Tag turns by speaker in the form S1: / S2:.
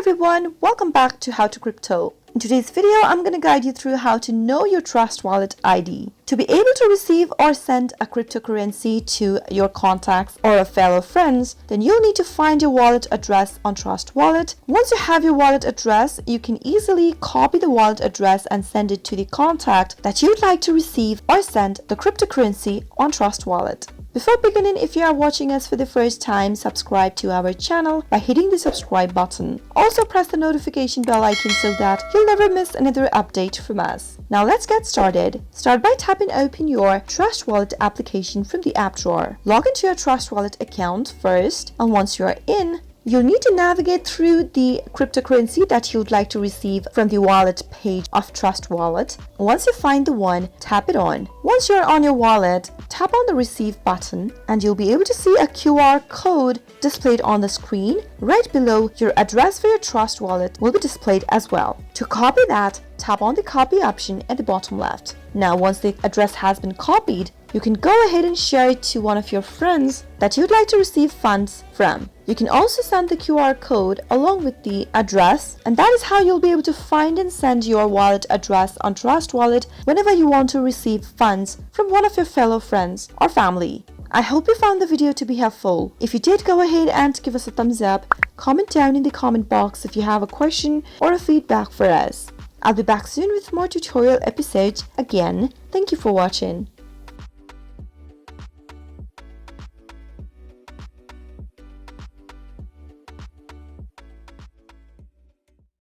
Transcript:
S1: everyone, welcome back to How to Crypto. In today's video, I'm going to guide you through how to know your TrustWallet ID. To be able to receive or send a cryptocurrency to your contacts or a fellow friends, then you'll need to find your wallet address on TrustWallet. Once you have your wallet address, you can easily copy the wallet address and send it to the contact that you'd like to receive or send the cryptocurrency on TrustWallet. Before beginning, if you are watching us for the first time, subscribe to our channel by hitting the subscribe button. Also press the notification bell icon so that you'll never miss another update from us. Now let's get started. Start by tapping open your TrustWallet application from the app drawer. Log into your TrustWallet account first, and once you are in, you'll need to navigate through the cryptocurrency that you'd like to receive from the wallet page of TrustWallet. Once you find the one, tap it on. Once you're on your wallet, tap on the receive button and you'll be able to see a QR code displayed on the screen. Right below, your address for your TrustWallet will be displayed as well. To copy that, tap on the copy option at the bottom left. Now, once the address has been copied, you can go ahead and share it to one of your friends that you'd like to receive funds from. You can also send the QR code along with the address, and that is how you'll be able to find and send your wallet address on TrustWallet whenever you want to receive funds from one of your fellow friends or family. I hope you found the video to be helpful. If you did, go ahead and give us a thumbs up. Comment down in the comment box if you have a question or a feedback for us. I'll be back soon with more tutorial episodes. Again, thank you for watching.